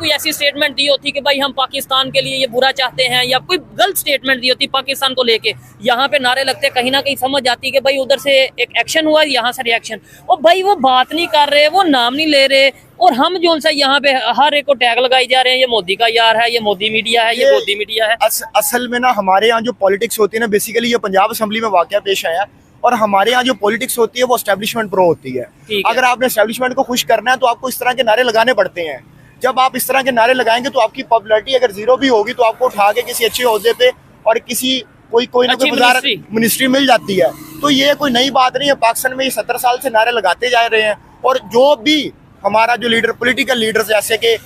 कोई ऐसी स्टेटमेंट दी होती कि भाई हम पाकिस्तान के लिए ये बुरा चाहते हैं, या कोई गलत स्टेटमेंट दी होती पाकिस्तान को लेके, यहाँ पे नारे लगते, कहीं ना कहीं समझ आती कि भाई उधर से एक एक्शन हुआ, यहाँ से रिएक्शन। और भाई वो बात नहीं कर रहे, वो नाम नहीं ले रहे, और हम जो सा यहाँ पे हर एक को टैग लगाई जा रहे हैं, ये मोदी का यार है, ये मोदी मीडिया है, ये मोदी मीडिया है। असल में ना हमारे यहाँ जो पॉलिटिक्स होती है ना, बेसिकली ये पंजाब असेंबली में वाकया पेश आया, और हमारे यहाँ जो पॉलिटिक्स होती है वो एस्टेब्लिशमेंट प्रो होती है। अगर आपने एस्टेब्लिशमेंट को खुश करना है तो आपको इस तरह के नारे लगाने पड़ते हैं। जब आप इस तरह के नारे लगाएंगे तो आपकी पॉपुलैरिटी अगर जीरो भी होगी तो आपको उठा के किसी अच्छे ओहदे पे और किसी कोई ना कोई मिनिस्ट्री मिल जाती है। तो ये कोई नई बात नहीं है। पाकिस्तान में ये 70 साल से नारे लगाते जा रहे हैं, और जो भी हमारा जो लीडर, पॉलिटिकल लीडर्स जैसे कि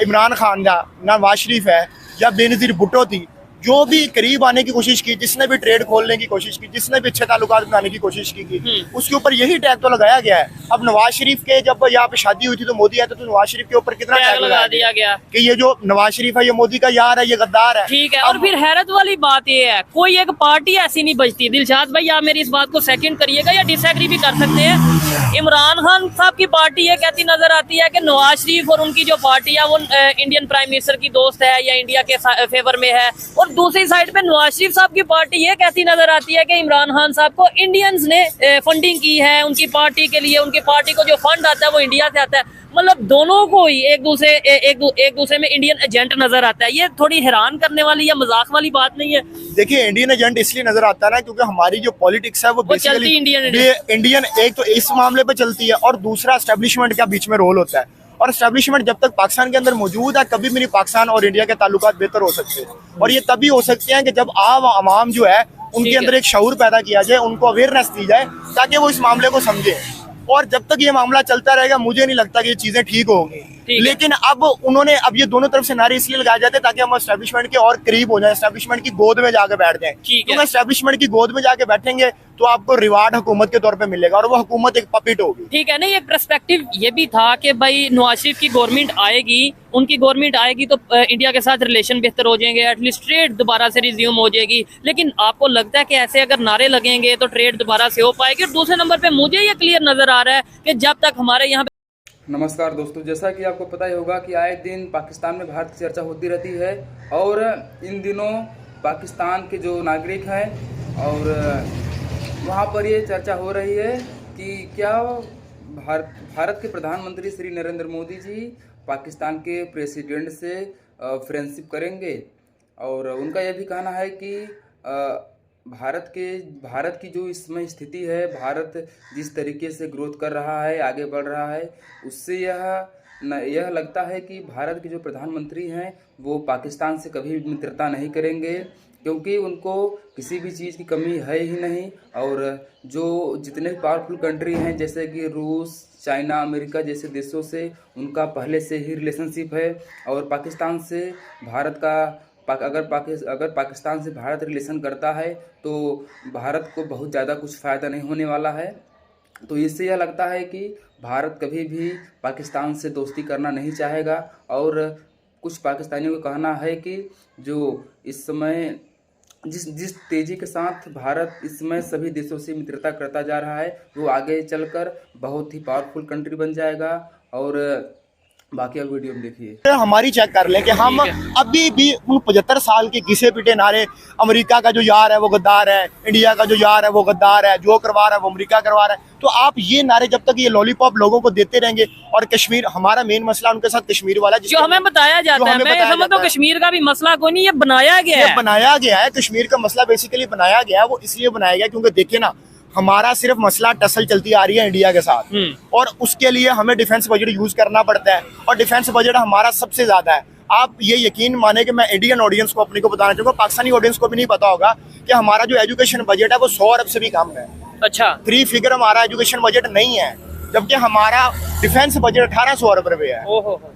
इमरान खान या नवाज शरीफ है या बेनजीर भुट्टो थी, जो भी करीब आने की कोशिश की, जिसने भी ट्रेड खोलने की कोशिश की, जिसने भी अच्छे ताल्लुकात बनाने की कोशिश की, उसके ऊपर यही टैग तो लगाया गया है। अब नवाज शरीफ के जब यहाँ पे शादी हुई थी तो मोदी आए थे, तो नवाज शरीफ के ऊपर कितना टैग लगा दिया गया कि ये जो नवाज शरीफ है ये मोदी का यार है, ये गद्दार है। ठीक है। और फिर हैरत वाली बात ये है, कोई एक पार्टी ऐसी नहीं बचती। दिलशाद भाई आप मेरी इस बात को सेकंड करिएगा या डिसएग्री भी कर सकते हैं। इमरान खान साहब की पार्टी ये कहती नजर आती है कि नवाज शरीफ और उनकी जो पार्टी है वो इंडियन प्राइम मिनिस्टर की दोस्त है या इंडिया के फेवर में है, और दूसरी साइड पे नवाज शरीफ साहब की पार्टी ये कहती नजर आती है कि इमरान खान साहब को इंडियंस ने फंडिंग की है उनकी पार्टी के लिए, उनकी पार्टी को जो फंड आता है वो इंडिया से आता है। मतलब दोनों को ही एक दूसरे में इंडियन एजेंट नजर आता है। ये थोड़ी हैरान करने वाली या मजाक वाली बात नहीं है। देखिए, इंडियन एजेंट इसलिए नजर आता है ना क्योंकि हमारी जो पॉलिटिक्स है वो बेसिकली इंडियन एक तो इस मामले पे चलती है, और दूसरा एस्टेब्लिशमेंट का बीच में रोल होता है। और एस्टेब्लिशमेंट जब तक पाकिस्तान के अंदर मौजूद है, कभी भी नहीं पाकिस्तान और इंडिया के ताल्लुकात बेहतर हो सकते। और ये तभी हो सकते हैं कि जब आवाम जो है उनके अंदर एक शऊर पैदा किया जाए, उनको अवेयरनेस दी जाए ताकि वो इस मामले को समझे। और जब तक ये मामला चलता रहेगा मुझे नहीं लगता कि ये चीजें ठीक होंगी। लेकिन अब ये दोनों तरफ से नारे इसलिए लगाए जाते हैं ताकि हम एस्टेब्लिशमेंट के और करीब हो जाए, एस्टेब्लिशमेंट की गोद में जाके बैठ जाएं। क्योंकि एस्टेब्लिशमेंट की गोद में जाके बैठेंगे तो आपको रिवार्ड हुकूमत के तौर पे मिलेगा, और वो हुकूमत एक पपिट होगी। ठीक है। नहीं, एक पर्सपेक्टिव ये भी था कि भाई नवाज शरीफ की गवर्नमेंट आएगी, उनकी गवर्नमेंट आएगी तो इंडिया के साथ रिलेशन बेहतर हो जाएंगे, एटलीस्ट ट्रेड दोबारा से रिज्यूम हो जाएगी। लेकिन आपको लगता है कि ऐसे अगर नारे लगेंगे तो ट्रेड दोबारा से हो पाएगी? और दूसरे नंबर पे मुझे ये क्लियर नजर आ रहा है कि जब तक हमारे यहाँ। नमस्कार दोस्तों, जैसा कि आपको पता ही होगा कि आए दिन पाकिस्तान में भारत की चर्चा होती रहती है, और इन दिनों पाकिस्तान के जो नागरिक हैं और वहाँ पर ये चर्चा हो रही है कि क्या भारत के प्रधानमंत्री श्री नरेंद्र मोदी जी पाकिस्तान के प्रेसिडेंट से फ्रेंडशिप करेंगे। और उनका यह भी कहना है कि भारत की जो इस समय स्थिति है, भारत जिस तरीके से ग्रोथ कर रहा है, आगे बढ़ रहा है, उससे यह लगता है कि भारत के जो प्रधानमंत्री हैं वो पाकिस्तान से कभी मित्रता नहीं करेंगे, क्योंकि उनको किसी भी चीज़ की कमी है ही नहीं। और जो जितने पावरफुल कंट्री हैं जैसे कि रूस, चाइना, अमेरिका जैसे देशों से उनका पहले से ही रिलेशनशिप है, और पाकिस्तान से भारत का अगर पाकिस्तान से भारत रिलेशन करता है तो भारत को बहुत ज़्यादा कुछ फ़ायदा नहीं होने वाला है। तो इससे यह लगता है कि भारत कभी भी पाकिस्तान से दोस्ती करना नहीं चाहेगा। और कुछ पाकिस्तानियों का कहना है कि जो इस समय जिस तेज़ी के साथ भारत इस समय सभी देशों से मित्रता करता जा रहा है, वो आगे चलकर बहुत ही पावरफुल कंट्री बन जाएगा। और बाकी आप वीडियो में देखिए। हमारी चेक कर लें कि हम अभी भी उन 75 साल के घिसे पिटे नारे, अमेरिका का जो यार है वो गद्दार है, इंडिया का जो यार है वो गद्दार है, जो करवा रहा है वो अमेरिका करवा रहा है, तो आप ये नारे जब तक ये लॉलीपॉप लोगों को देते रहेंगे। और कश्मीर, हमारा मेन मसला उनके साथ कश्मीर वाला जो हमें बताया जाता है, मैं समझता हूं कश्मीर का भी मसला कोई नहीं, ये बनाया गया है। कश्मीर का मसला बेसिकली बनाया गया है, वो इसलिए बनाया गया क्योंकि देखिए ना, हमारा सिर्फ मसला टसल चलती आ रही है इंडिया के साथ, और उसके लिए हमें डिफेंस बजट यूज करना पड़ता है, और डिफेंस बजट हमारा सबसे ज्यादा है। आप ये यकीन माने कि मैं इंडियन ऑडियंस को अपने को बताना चाहूंगा, पाकिस्तानी ऑडियंस को भी नहीं पता होगा कि हमारा जो एजुकेशन बजट है वो 100 अरब से भी कम है। अच्छा, 3 फिगर हमारा एजुकेशन बजट नहीं है, जबकि हमारा डिफेंस बजट 1800 अरब रुपए है।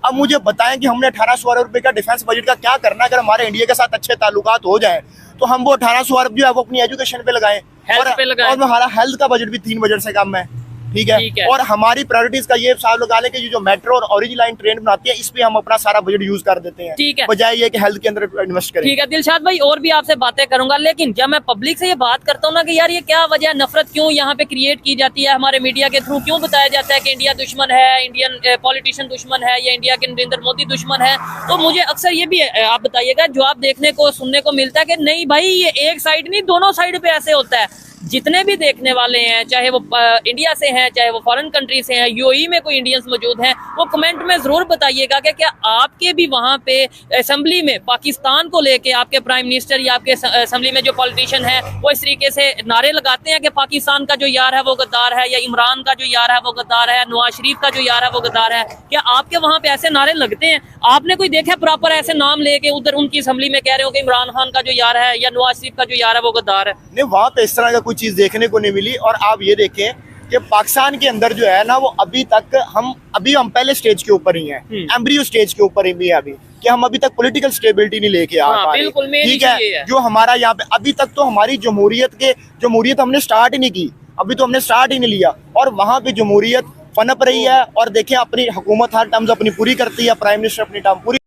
अब मुझे बताएं कि हमने 1800 अरब रुपए का डिफेंस बजट का क्या करना है? अगर हमारे इंडिया के साथ अच्छे ताल्लुकात हो जाए तो हम वो 1800 अरब जो है वो अपनी एजुकेशन पे लगाएं, और हमारा हेल्थ का बजट भी 3 बजट से कम है। ठीक ठीक है। है। और हमारी प्रायोरिटीज का ये हिसाब लगा ले कि जो मेट्रो और ऑरेंज लाइन ट्रेन बनाती है इस पे हम अपना सारा बजट यूज कर देते हैं, ठीक है। बजाय ये कि हेल्थ के अंदर इन्वेस्ट करें। ठीक है दिलशाद भाई, और भी आपसे बातें करूंगा, लेकिन जब मैं पब्लिक से ये बात करता हूँ ना कि यार ये क्या वजह, नफरत क्यों यहाँ पे क्रिएट की जाती है, हमारे मीडिया के थ्रू क्यों बताया जाता है कि इंडिया दुश्मन है, इंडियन पॉलिटिशियन दुश्मन है, या इंडिया के नरेंद्र मोदी दुश्मन है, तो मुझे अक्सर ये भी आप बताइएगा जवाब देखने को सुनने को मिलता है कि नहीं भाई ये एक साइड नहीं, दोनों साइड पे ऐसे होता है। जितने भी देखने वाले हैं, चाहे वो इंडिया से हैं, चाहे वो फॉरेन कंट्री से हैं, यूएई में कोई इंडियंस मौजूद हैं, वो कमेंट में जरूर बताइएगा कि क्या आपके भी वहां पे असेंबली में पाकिस्तान को लेके आपके प्राइम मिनिस्टर या आपके असेंबली में जो पॉलिटिशियन है वो इस तरीके से नारे लगाते हैं कि पाकिस्तान का जो यार है वो गद्दार है, या इमरान का जो यार है वो गद्दार है, नवाज शरीफ का जो यार है वो गद्दार है? क्या आपके वहां पे ऐसे नारे लगते हैं? आपने कोई देखा प्रॉपर ऐसे नाम लेके उधर उनकी असेंबली में कह रहे हो कि इमरान खान का जो यार है या नवाज शरीफ का जो यार है वो गद्दार है? नहीं, वहां पे इस तरह का कोई चीज देखने को नहीं मिली। और आप ये देखें कि पाकिस्तान के अंदर जो है ना वो अभी तक हम पहले स्टेज के ऊपर ही हैं, एम्ब्रियो स्टेज के ऊपर ही भी है अभी, कि हम अभी तक पॉलिटिकल स्टेबिलिटी नहीं लेके आ पा बिल्कुल, रहे। ठीक है है, जो हमारा यहाँ पे अभी तक तो हमारी जमहूरियत हमने स्टार्ट ही नहीं की, अभी तो हमने स्टार्ट ही नहीं लिया, और वहां पे जमहूरियत पनप रही है। और देखें अपनी हुकूमत हर टर्म्स अपनी पूरी करती है, प्राइम मिनिस्टर अपनी टर्म पूरी।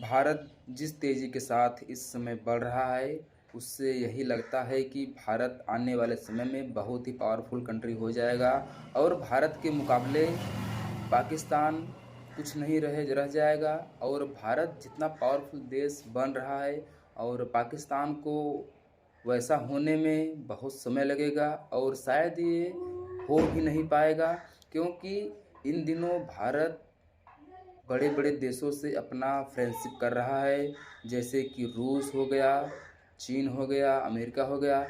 भारत जिस तेज़ी के साथ इस समय बढ़ रहा है उससे यही लगता है कि भारत आने वाले समय में बहुत ही पावरफुल कंट्री हो जाएगा, और भारत के मुकाबले पाकिस्तान कुछ नहीं रह जाएगा। और भारत जितना पावरफुल देश बन रहा है और पाकिस्तान को वैसा होने में बहुत समय लगेगा, और शायद ये हो भी नहीं पाएगा, क्योंकि इन दिनों भारत बड़े बड़े देशों से अपना फ्रेंडशिप कर रहा है, जैसे कि रूस हो गया, चीन हो गया, अमेरिका हो गया।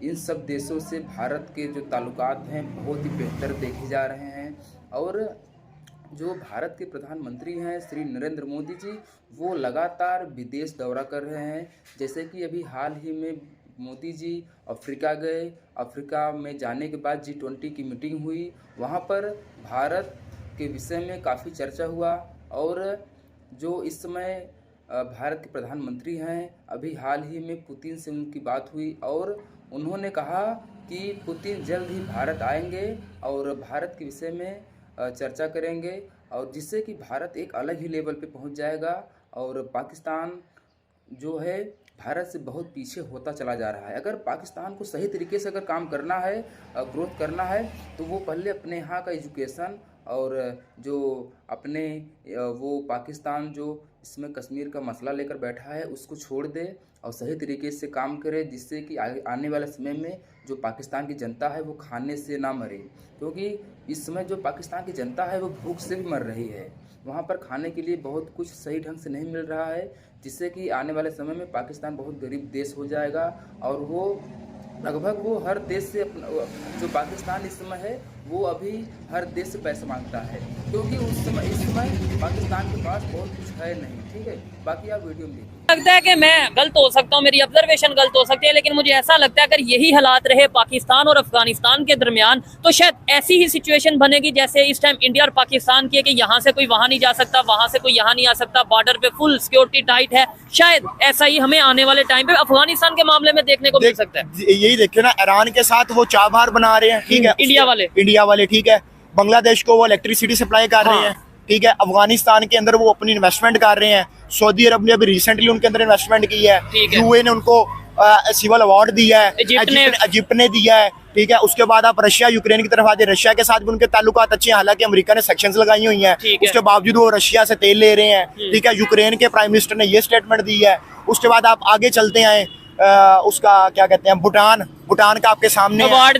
इन सब देशों से भारत के जो ताल्लुकात हैं बहुत ही बेहतर देखे जा रहे हैं। और जो भारत के प्रधानमंत्री हैं श्री नरेंद्र मोदी जी, वो लगातार विदेश दौरा कर रहे हैं। जैसे कि अभी हाल ही में मोदी जी अफ्रीका गए, अफ्रीका में जाने के बाद G20 की मीटिंग हुई, वहाँ पर भारत के विषय में काफ़ी चर्चा हुआ। और जो इस समय भारत के प्रधानमंत्री हैं, अभी हाल ही में पुतिन से उनकी बात हुई और उन्होंने कहा कि पुतिन जल्द ही भारत आएंगे और भारत के विषय में चर्चा करेंगे, और जिससे कि भारत एक अलग ही लेवल पे पहुंच जाएगा। और पाकिस्तान जो है भारत से बहुत पीछे होता चला जा रहा है। अगर पाकिस्तान को सही तरीके से अगर काम करना है, ग्रोथ करना है, तो वो पहले अपने यहाँ का एजुकेशन और जो अपने वो पाकिस्तान जो इसमें कश्मीर का मसला लेकर बैठा है उसको छोड़ दे और सही तरीके से काम करे, जिससे कि आने वाले समय में जो पाकिस्तान की जनता है वो खाने से ना मरे। क्योंकि इस समय जो पाकिस्तान की जनता है वो भूख से भी मर रही है, वहाँ पर खाने के लिए बहुत कुछ सही ढंग से नहीं मिल रहा है, जिससे कि आने वाले समय में पाकिस्तान बहुत गरीब देश हो जाएगा। और वो लगभग वो हर देश से जो पाकिस्तान इस समय है वो अभी हर देश से पैसे मांगता है, क्योंकि इस समय पाकिस्तान के पास बहुत कुछ है नहीं। ठीक है, बाकी आप वीडियो में देखिए। लगता है कि मैं गलत हो सकता हूँ, मेरी ऑब्जर्वेशन गलत हो सकती है, लेकिन मुझे ऐसा लगता है अगर यही हालात रहे पाकिस्तान और अफगानिस्तान के दरमियान तो शायद ऐसी ही सिचुएशन बनेगी जैसे इस टाइम इंडिया और पाकिस्तान की है, कि यहाँ से कोई वहाँ नहीं जा सकता, वहाँ से कोई यहाँ नहीं आ सकता, बॉर्डर पे फुल सिक्योरिटी टाइट है। शायद ऐसा ही हमें आने वाले टाइम पे अफगानिस्तान के मामले में देखने को मिल सकता है। यही देखिए ना, ईरान के साथ वो चाबहार बना रहे हैं, ठीक है, इंडिया वाले ठीक है, बांग्लादेश को वो इलेक्ट्रिसिटी सप्लाई कर रहे हैं, ठीक है, अफगानिस्तान के अंदर वो अपनी इन्वेस्टमेंट कर रहे हैं। सऊदी अरब ने अभी रिसेंटली उनके अंदर इन्वेस्टमेंट की है, यूए ने उनको सिविल अवार्ड दिया है, इजिप्ट ने दिया है, ठीक है। उसके बाद आप रशिया यूक्रेन की तरफ आते, रशिया के साथ भी उनके ताल्लुकात अच्छे हैं, हालांकि अमेरिका ने सेक्शंस लगाई हुई हैं, उसके बावजूद वो रशिया से तेल ले रहे हैं, ठीक है। यूक्रेन के प्राइम मिनिस्टर ने ये स्टेटमेंट दी है। उसके बाद आप आगे चलते आए, उसका क्या कहते हैं, भूटान का आपके सामने, नेपाल